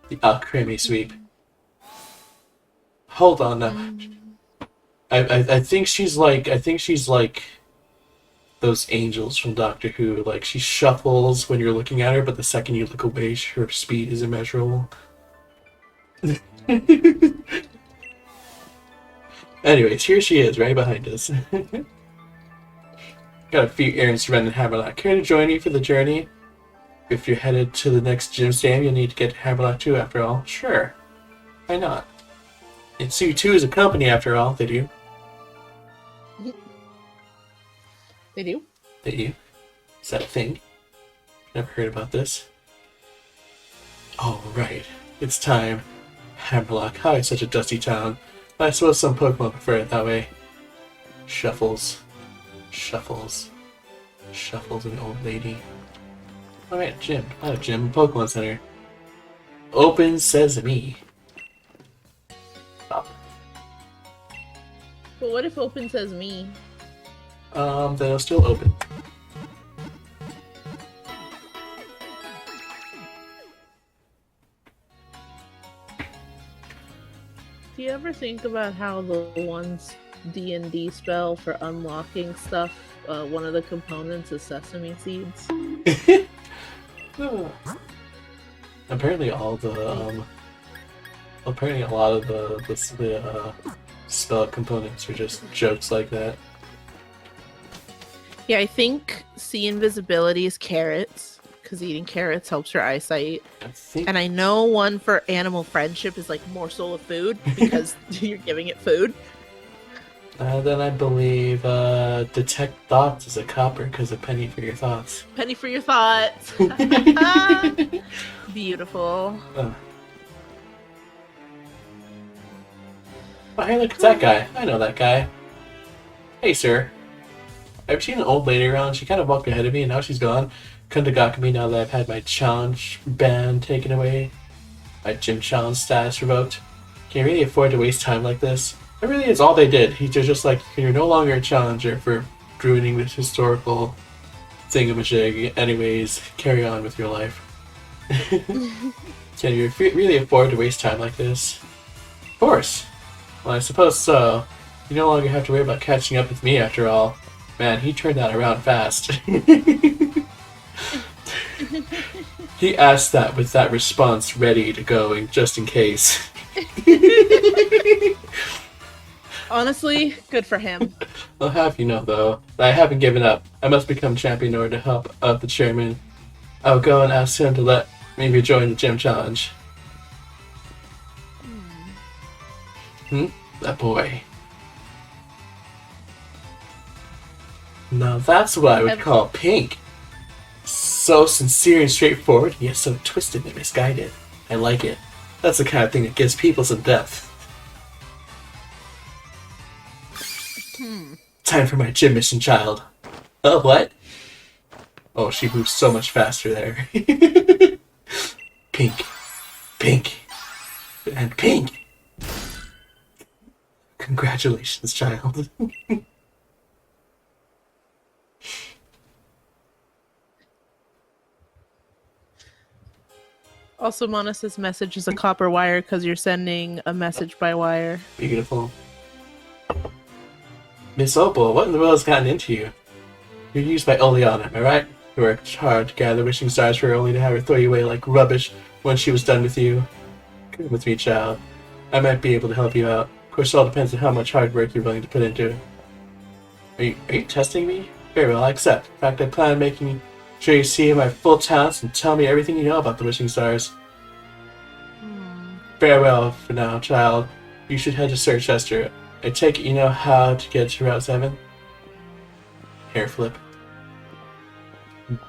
The Alcremie sweep. Hold on now. I think she's like those angels from Doctor Who. Like she shuffles when you're looking at her, but the second you look away, her speed is immeasurable. Anyways, here she is, right behind us. Got a few errands to run in Hammerlock. Care to join me for the journey? If you're headed to the next gym stand, you'll need to get to Hammerlock too, after all. Sure. Why not? And C2 is a company, after all. They do. They do? They do. Is that a thing? Never heard about this. Oh, right. It's time. Hammerlock. How is such a dusty town? I suppose some Pokemon prefer it that way. Shuffles. Shuffles. Shuffles an old lady. Alright, gym. Not a gym. Pokemon Center. Open Sesame. Stop. But what if open says me? Then it'll still open. Do you ever think about how the one's D&D spell for unlocking stuff, one of the components is sesame seeds? Apparently all the, apparently a lot of the spell components are just jokes like that. Yeah, I think see invisibility is carrots, because eating carrots helps your eyesight. And I know one for animal friendship is like morsel of food, because you're giving it food. Then I believe detect thoughts is a copper because a penny for your thoughts. Penny for your thoughts. Beautiful. Oh, hey, look, it's that guy. I know that guy. Hey, sir. I've seen an old lady around. She kind of walked ahead of me, and now she's gone. Couldn't have gotten me now that I've had my challenge ban taken away. My gym challenge status revoked. Can you really afford to waste time like this? It really is all they did. He's just like, you're no longer a challenger for ruining this historical thingamajig. Anyways, carry on with your life. Can you really afford to waste time like this? Of course. Well, I suppose so. You no longer have to worry about catching up with me after all. Man, he turned that around fast. He asked that with that response ready to go just in case. Honestly, good for him. I'll have you know, though, that I haven't given up. I must become champion in order to help out the chairman. I'll go and ask him to let me rejoin the gym challenge. That boy. Now that's what I would call pink. So sincere and straightforward, yet so twisted and misguided. I like it. That's the kind of thing that gives people some depth. Time for my gym mission, child. Oh, what? Oh, she moves so much faster there. Pink. Pink. And pink. Congratulations, child. Also, Mona's message is a copper wire because you're sending a message by wire. Beautiful. Miss Opal, what in the world has gotten into you? You're used by Oleana, am I right? You worked hard to gather wishing stars for her only to have her throw you away like rubbish when she was done with you. Come with me, child. I might be able to help you out. Of course, it all depends on how much hard work you're willing to put into it. Are you testing me? Very well, I accept. In fact, I plan on making sure you see my full talents and tell me everything you know about the wishing stars. Farewell for now, child. You should head to Sir Chester. I take it you know how to get to Route 7? Hair flip.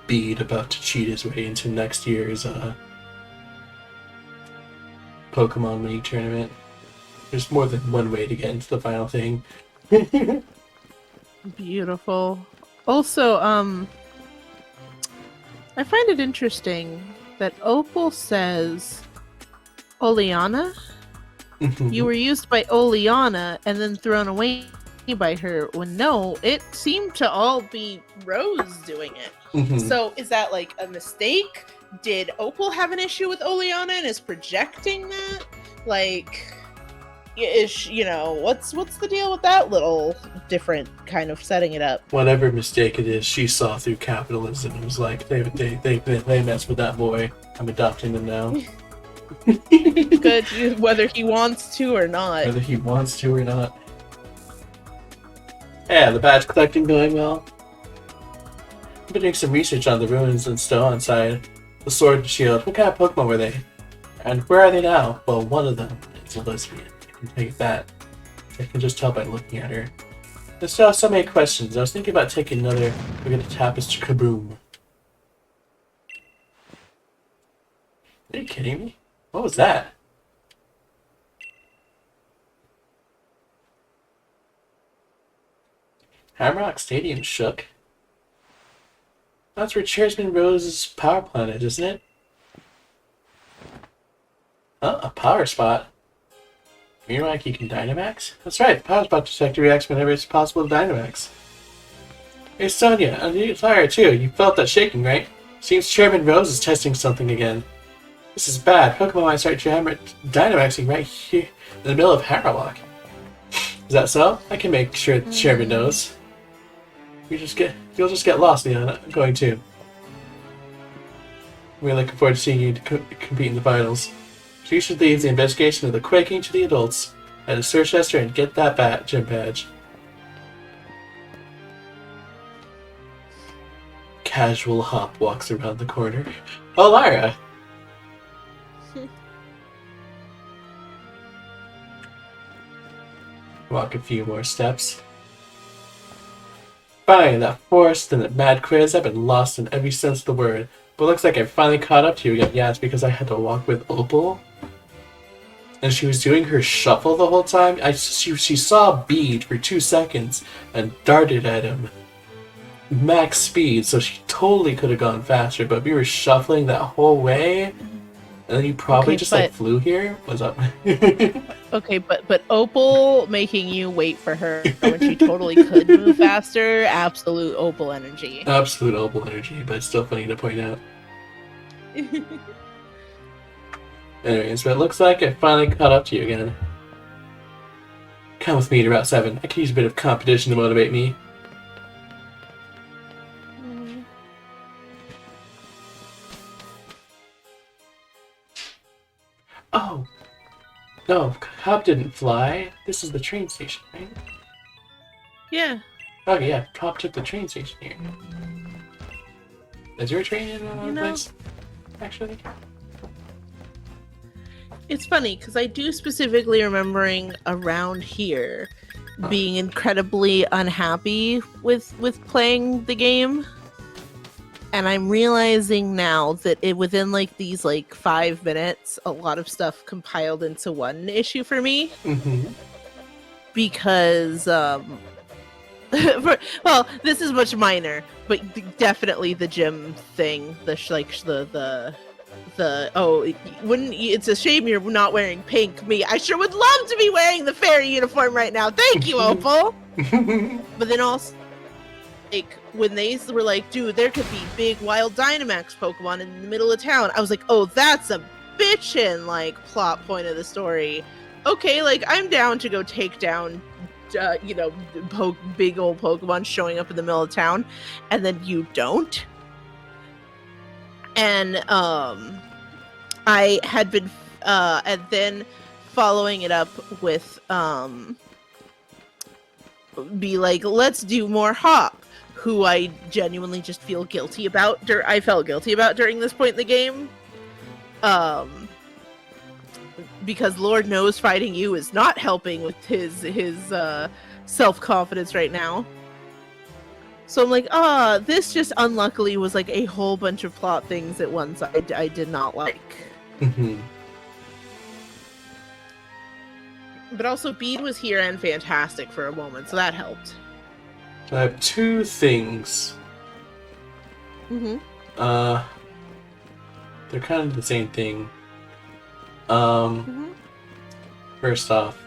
Bede about to cheat his way into next year's Pokemon League tournament. There's more than one way to get into the final thing. Beautiful. Also, I find it interesting that Opal says Oleana? You were used by Oleana and then thrown away by her, when no, it seemed to all be Rose doing it. So is that like a mistake? did Opal have an issue with Oleana and is projecting that? Like, is what's the deal with that little different kind of setting it up? Whatever mistake it is, she saw through capitalism and was like, they mess with that boy. I'm adopting them now. Good, whether he wants to or not. Whether he wants to or not. Yeah, the badge collecting going well. I've been doing some research on the ruins and stone inside the sword and shield. What kind of Pokemon were they? And where are they now? Well, one of them is a lesbian. I can take that. I can just tell by looking at her. I still have so many questions. I was thinking about taking another look at the tapestry. Kaboom. Are you kidding me? What was that? Hamrock Stadium shook. That's where Chairman Rose's power plant is, isn't it? Oh, a power spot. Meanwhile, you can Dynamax? That's right, the power spot detector reacts whenever it's possible to Dynamax. Hey Sonia, on the fire too. You felt that shaking, right? Seems Chairman Rose is testing something again. This is bad. Pokemon might start Dynamaxing right here in the middle of Hammerlock. Is that so? I can make sure the Chairman knows. You'll just get lost, Leon. I'm going too. We're looking forward to seeing you compete in the finals. So you should leave the investigation of the quaking to the adults. Head to Circhester and get that gym badge. Casual Hop walks around the corner. Oh, Lyra! Walk a few more steps. Finally, that forced and that mad quiz, I've been lost in every sense of the word. But it looks like I finally caught up to you again. Yeah, it's because I had to walk with Opal. And she was doing her shuffle the whole time. She saw Bead for 2 seconds and darted at him. Max speed, so she totally could have gone faster, but we were shuffling that whole way. And then you probably flew here? What's up? Okay, but Opal making you wait for her when she totally could move faster, absolute Opal energy. Absolute Opal energy, but it's still funny to point out. Anyways, but it looks like I finally caught up to you again. Come with me to Route 7. I could use a bit of competition to motivate me. Oh! No, Hop didn't fly. This is the train station, right? Yeah. Okay, yeah, Hop took the train station here. Is there a train in another place? Actually? It's funny, because I do specifically remembering around here being incredibly unhappy with playing the game. And I'm realizing now that within these 5 minutes, a lot of stuff compiled into one issue for me. Mm-hmm. Because, well, this is much minor, but definitely the gym thing, it's a shame you're not wearing pink. I sure would love to be wearing the fairy uniform right now. Thank you, Opal. But then also, when they were like, dude, there could be big wild Dynamax Pokemon in the middle of town, I was like, oh, that's a bitchin' plot point of the story. Okay, I'm down to go take down big old Pokemon showing up in the middle of town, and then you don't. And I had been and then following it up with let's do more Hop, who I genuinely just feel guilty about. I felt guilty about during this point in the game. Because Lord knows fighting you is not helping with his self-confidence right now. So I'm like, this just unluckily was a whole bunch of plot things at once I did not like. Mm-hmm. But also Bead was here and fantastic for a moment, so that helped. I have 2 things. Mm-hmm. They're kind of the same thing. Mm-hmm. First off,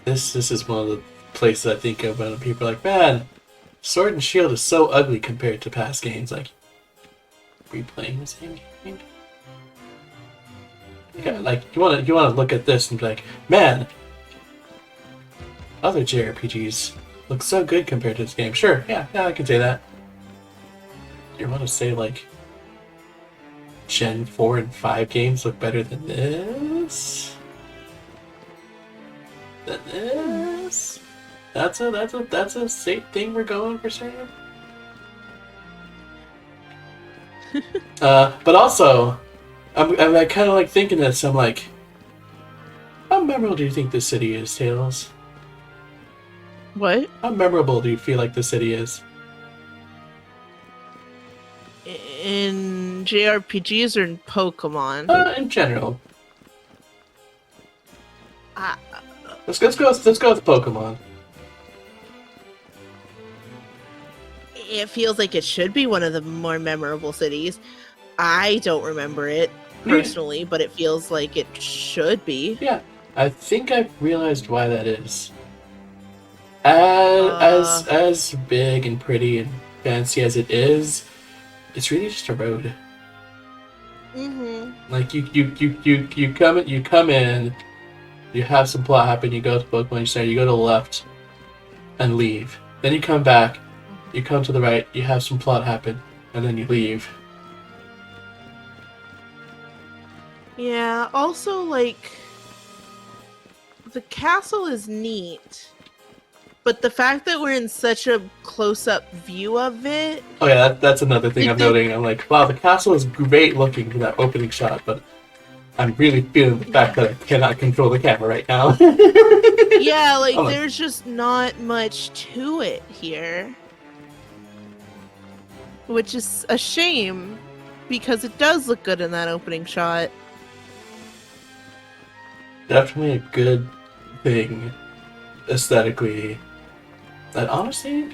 this is one of the places I think of when people are like, man, Sword and Shield is so ugly compared to past games. replaying the same game. Like you want to look at this and be like, man, other JRPGs look so good compared to this game. Sure, yeah, I can say that. You want to say like Gen 4 and 5 games look better than this? That's a safe thing we're going for, Sam. But also, I'm like, kind of like thinking this. I'm like, how memorable do you think this city is, Tails? What? How memorable do you feel like the city is? In JRPGs or in Pokemon? In general. Uh, Let's go with Pokemon. it feels like it should be one of the more memorable cities. I don't remember it personally, but it feels like it should be. Yeah, I think I've realized why that is. As big and pretty and fancy as it is, it's really just a road. Mm-hmm. Like you come in, you have some plot happen, you go to Pokemon Center, you go to the left, and leave. Then you come back, you come to the right, you have some plot happen, and then you leave. Yeah, also, like, the castle is neat, but the fact that we're in such a close-up view of it... Oh yeah, that's another thing I'm noting. I'm like, wow, the castle is great looking for that opening shot, but I'm really feeling the fact that I cannot control the camera right now. Yeah, like, there's just not much to it here. Which is a shame, because it does look good in that opening shot. Definitely a good thing, aesthetically. And honestly,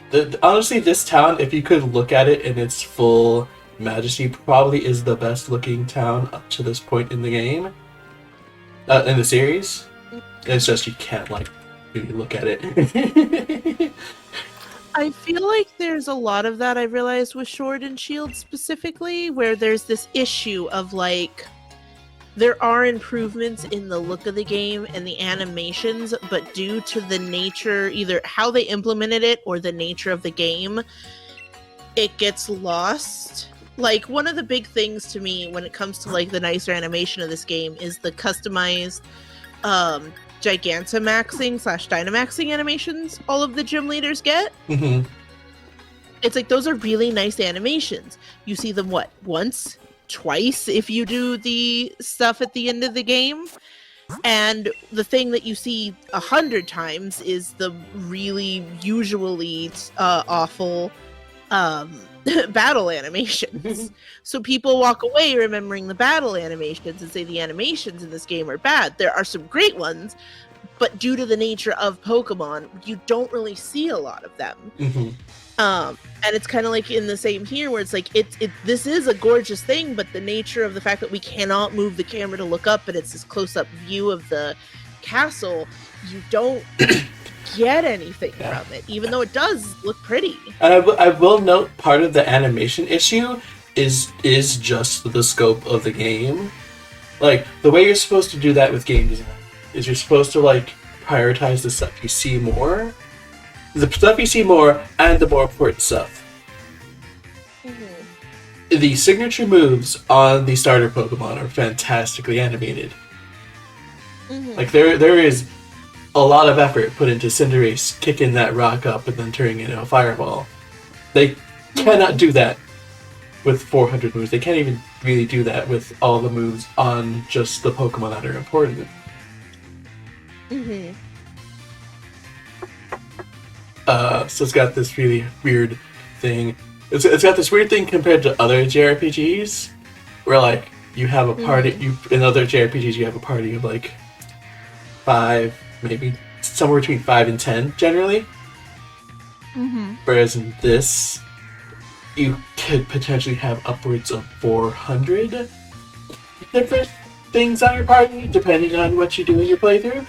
this town, if you could look at it in its full majesty, probably is the best looking town up to this point in the game. In the series. It's just you can't, like, really look at it. I feel like there's a lot of that I realized with Sword and Shield specifically, where there's this issue of, like, there are improvements in the look of the game and the animations, but due to the nature, either how they implemented it or the nature of the game, it gets lost. Like, one of the big things to me when it comes to, like, the nicer animation of this game is the customized Gigantamaxing / Dynamaxing animations all of the gym leaders get. Mm-hmm. It's like, those are really nice animations. You see them, what, once? Twice if you do the stuff at the end of the game, and the thing that you see 100 times is the really usually awful battle animations. So people walk away remembering the battle animations and say the animations in this game are bad. There are some great ones, but due to the nature of Pokemon, you don't really see a lot of them. Mm-hmm. And it's kind of like in the same here, where it's like this is a gorgeous thing, but the nature of the fact that we cannot move the camera to look up and it's this close-up view of the castle, you don't get anything from it, even though it does look pretty. I will note part of the animation issue is just the scope of the game. Like, the way you're supposed to do that with game design is you're supposed to, like, prioritize the stuff you see more. The stuff you see more, and the more important stuff. Mm-hmm. The signature moves on the starter Pokemon are fantastically animated. Mm-hmm. Like, there is a lot of effort put into Cinderace kicking that rock up and then turning it into a fireball. They cannot do that with 400 moves. They can't even really do that with all the moves on just the Pokemon that are important. Mm-hmm. So it's got this really weird thing. It's got this weird thing compared to other JRPGs, where, like, you have a party. In other JRPGs, you have a party of, like, 5, maybe somewhere between 5 and 10 generally. Mm-hmm. Whereas in this, you could potentially have upwards of 400 different things on your party, depending on what you do in your playthrough.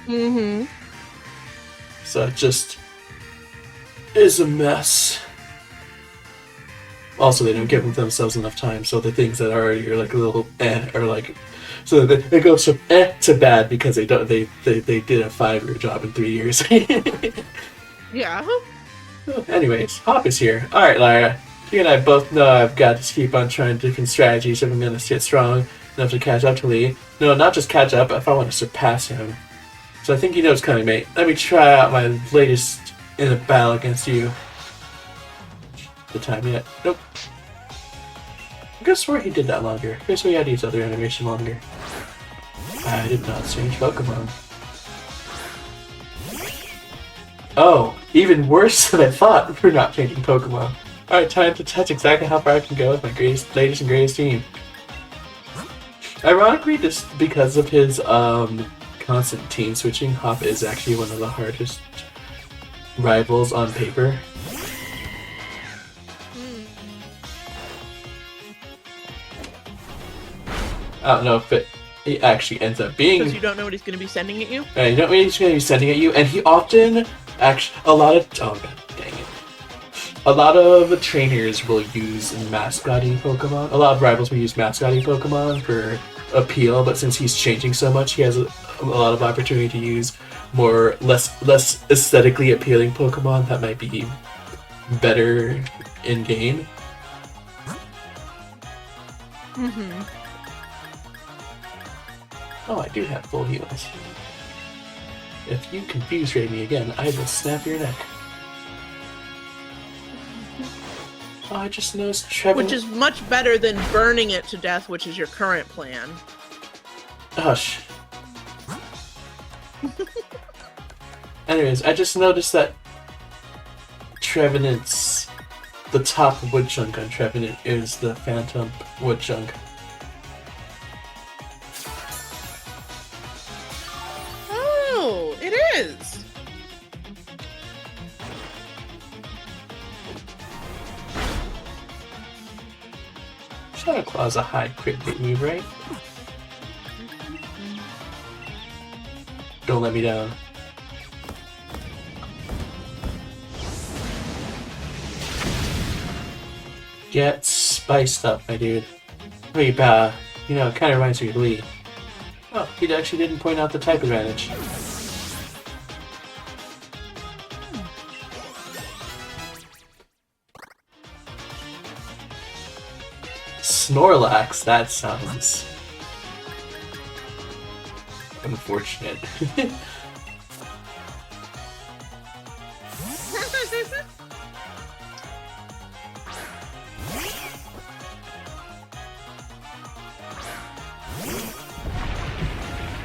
Mm-hmm. So it just is a mess. Also, they don't give themselves enough time, so the things that already are like a little are like, so it goes from to bad because they don't they did a 5-year job in 3 years. Yeah. Anyways, Hop is here. All right, Lyra. You and I both know I've got to keep on trying different strategies if I'm going to sit strong enough to catch up to Lee. No, not just catch up, if I want to surpass him. So I think you know what's coming, mate. Let me try out my latest in a battle against you. The time yet? Nope. I could have swore he did that longer. I guess we had to use other animation longer. I did not change Pokemon. Oh, even worse than I thought for not changing Pokemon. Alright, time to test exactly how far I can go with my latest and greatest team. Ironically, just because of his constant team switching, Hop is actually one of the hardest rivals on paper. I don't know if it actually ends up being... Because you don't know what he's going to be sending at you? You don't know what he's going to be sending at you, and he often... Actually, a lot of... Oh, god dang it. A lot of trainers will use mascotting Pokemon. A lot of rivals will use mascotting Pokemon for appeal, but since he's changing so much, he has a lot of opportunity to use less aesthetically appealing Pokemon that might be better in game. Mm-hmm. Oh, I do have full heals. If you confuse rate me again, I will snap your neck. Oh, I just noticed Trevor... Which is much better than burning it to death, which is your current plan. Hush. Anyways, I just noticed that Trevenant's... The top wood chunk on Trevenant is the Phantom wood chunk. Oh, it is! Shadow Claw's a high crit hit move, right? Don't let me down. Get spiced up, my dude. Wait, you know, it kind of reminds me of Lee. Oh, he actually didn't point out the type advantage. Snorlax, that sounds... unfortunate.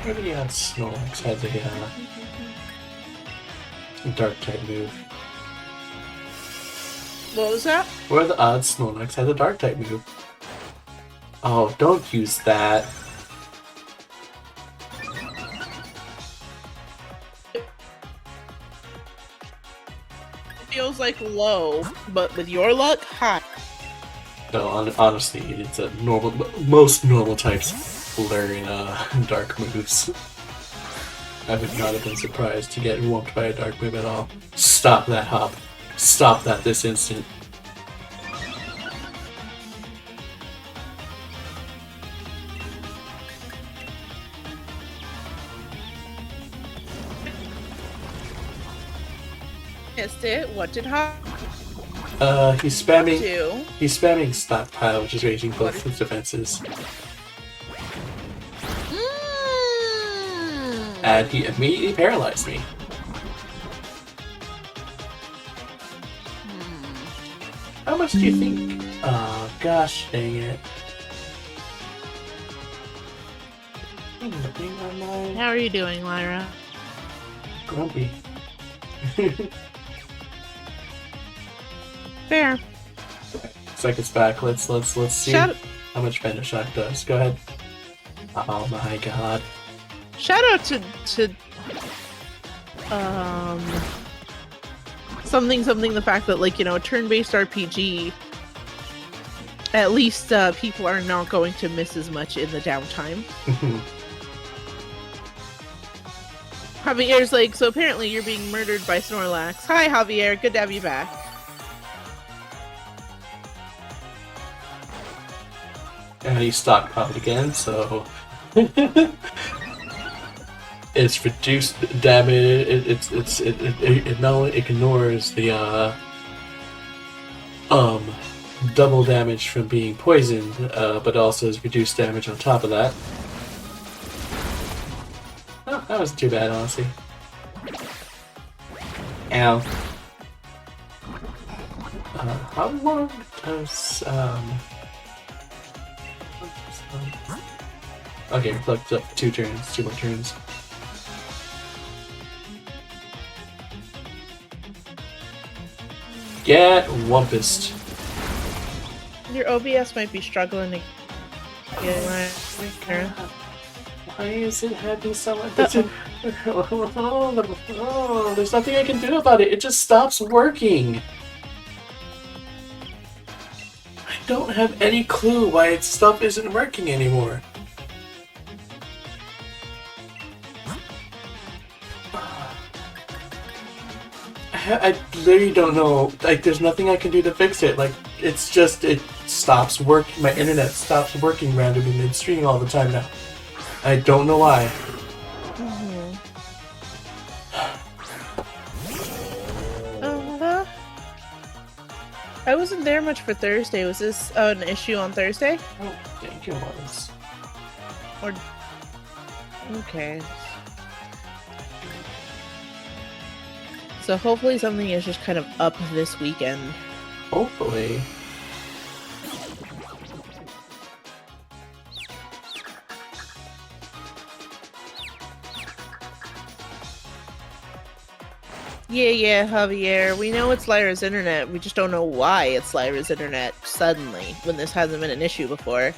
Maybe Snorlax has a dark type move. What was that? What are the odds Snorlax has a dark type move? Oh, don't use that. It feels like low, but with your luck, high. No, honestly, it's a normal. Most normal types learn dark moves. I would not have been surprised to get whooped by a dark move at all. Stop that, Hop. Stop that this instant. Missed it. What did Hop He's spamming. do? He's spamming Stockpile, which is raising both his defenses. And he immediately paralyzed me. How much do you think? Oh, gosh dang it. Nothing on my... How are you doing, Lyra? Grumpy. Fair. Seconds back. Let's see Shout how much Venom Shock does. Go ahead. Oh my god. Shout out to something the fact that, like, you know, a turn-based RPG, at least people are not going to miss as much in the downtime. Javier's like, so apparently you're being murdered by Snorlax. Hi Javier, good to have you back. And he stockpiled again, so it's reduced damage. It not only ignores the double damage from being poisoned, but also has reduced damage on top of that. Oh, that wasn't too bad, honestly. Ow. How long does okay, reflect up 2 turns, 2 more turns. Get wumpused. Your OBS might be struggling to get right. Why is it happening so much? Oh, there's nothing I can do about it. It just stops working. I don't have any clue why its stuff isn't working anymore. I literally don't know. Like, there's nothing I can do to fix it. Like, it's just, it stops working. My internet stops working randomly midstream all the time now. I don't know why. I wasn't there much for Thursday. Was this an issue on Thursday? Oh, I think it was. Or okay. So hopefully something is just kind of up this weekend. Hopefully. Yeah, Javier. We know it's Lyra's internet. We just don't know why it's Lyra's internet suddenly, when this hasn't been an issue before.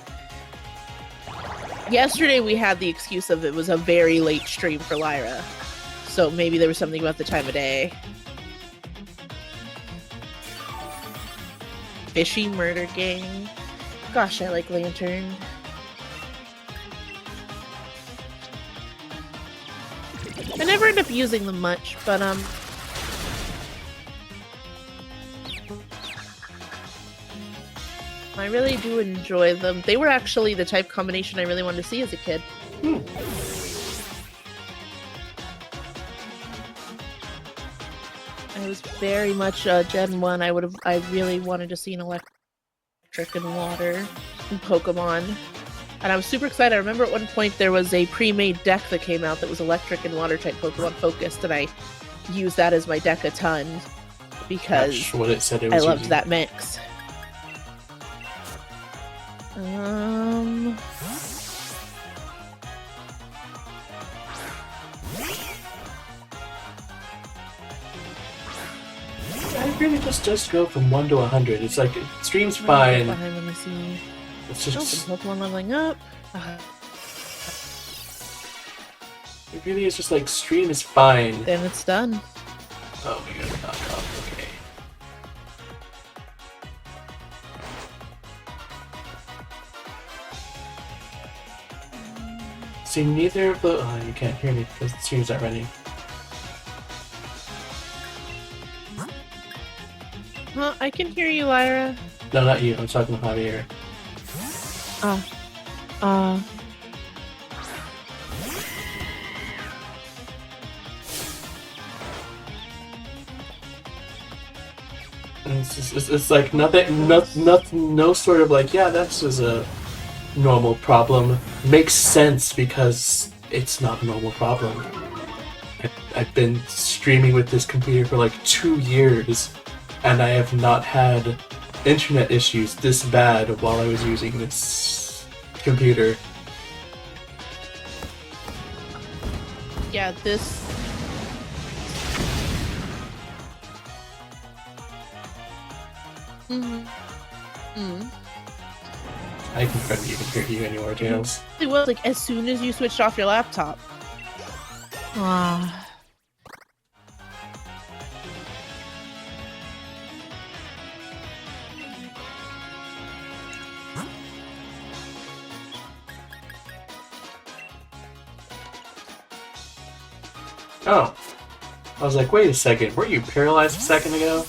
Yesterday we had the excuse of it was a very late stream for Lyra. So maybe there was something about the time of day. Fishy Murder Gang. Gosh, I like Lantern. I never end up using them much, but I really do enjoy them. They were actually the type combination I really wanted to see as a kid. I was very much Gen 1. I really wanted to see an electric and water in Pokemon. And I was super excited. I remember at one point there was a pre-made deck that came out that was electric and water type Pokemon focused, and I used that as my deck a ton because that's what it said it was I loved using. that mix. I really just go from 1 to 100. It's like, it streams fine. Let me see. It's just... Pokemon leveling up. It really is just like, stream is fine. Then it's done. Oh my god, knock off, okay. See, neither of the... Oh, you can't hear me because the stream's not running. Huh, I can hear you, Lyra. No, not you. I'm talking to Javier. It's like nothing, no sort of like, yeah, that's just a normal problem. Makes sense because it's not a normal problem. I've been streaming with this computer for like 2 years, and I have not had internet issues this bad while I was using this computer. Yeah, this... I can probably even hear you anywhere, Tails. It was like as soon as you switched off your laptop. Oh. I was like, wait a second, were you paralyzed a second ago?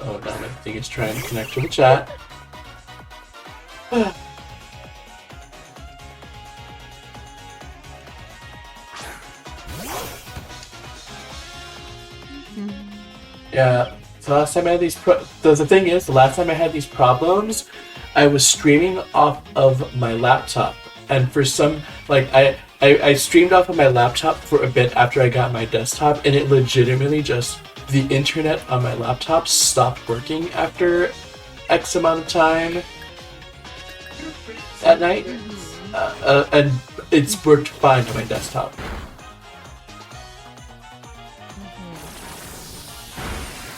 Oh, damn, I think it's trying to connect to the chat. Yeah. So last time I had these the thing is, the last time I had these problems, I was streaming off of my laptop, and for some, like I streamed off of my laptop for a bit after I got my desktop, and it legitimately just the internet on my laptop stopped working after X amount of time at night, and it's worked fine on my desktop.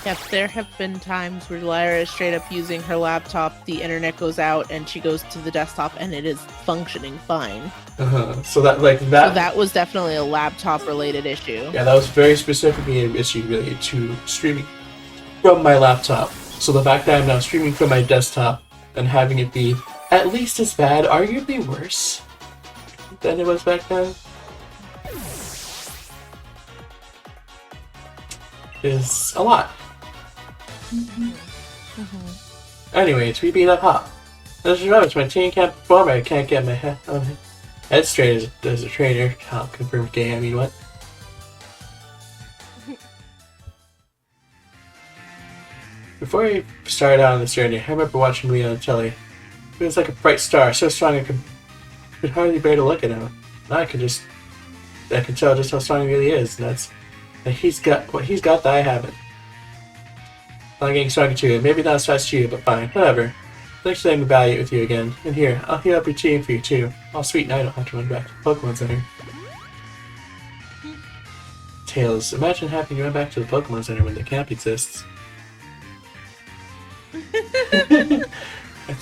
Yep, there have been times where Lyra is straight up using her laptop, the internet goes out, and she goes to the desktop, and it is functioning fine. So that was definitely a laptop-related issue. Yeah, that was very specifically an issue related to streaming from my laptop. So the fact that I'm now streaming from my desktop and having it be at least as bad, arguably worse than it was back then, is a lot. Anyways, we beat up Hop. This is rubbish. My team can't perform. I can't get my head straight as a trainer. Hop confirmed gay. I mean, what? Before we started out on this journey, I remember watching Leo on telly. He was like a bright star, so strong I could hardly bear to look at him. Now I can tell just how strong he really is, and that's that he's got what he's got that I haven't. I'm getting stronger too, maybe not as fast as you, but fine, whatever. Thanks for letting me value it with you again. And here, I'll heal up your team for you too. Oh sweet, now I don't have to run back to the Pokemon Center. Tails, imagine having to run back to the Pokemon Center when the camp exists. I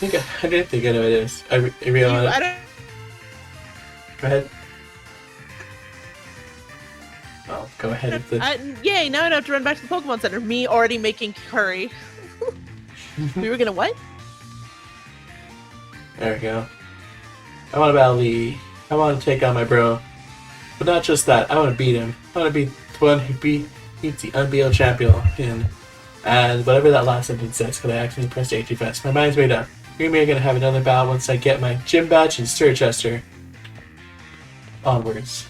didn't think I know it is. I realized. Go ahead. Oh, go ahead with the... Yay, now I don't have to run back to the Pokemon Center. Me already making curry. We were gonna what? There we go. I want to battle Lee. I want to take on my bro. But not just that, I want to beat him. I want to be the one who beats the unbeatable champion. And whatever that last sentence says, because I accidentally pressed A too fast. My mind's made up. You and me are going to have another battle once I get my gym badge and Sturchester. Onwards.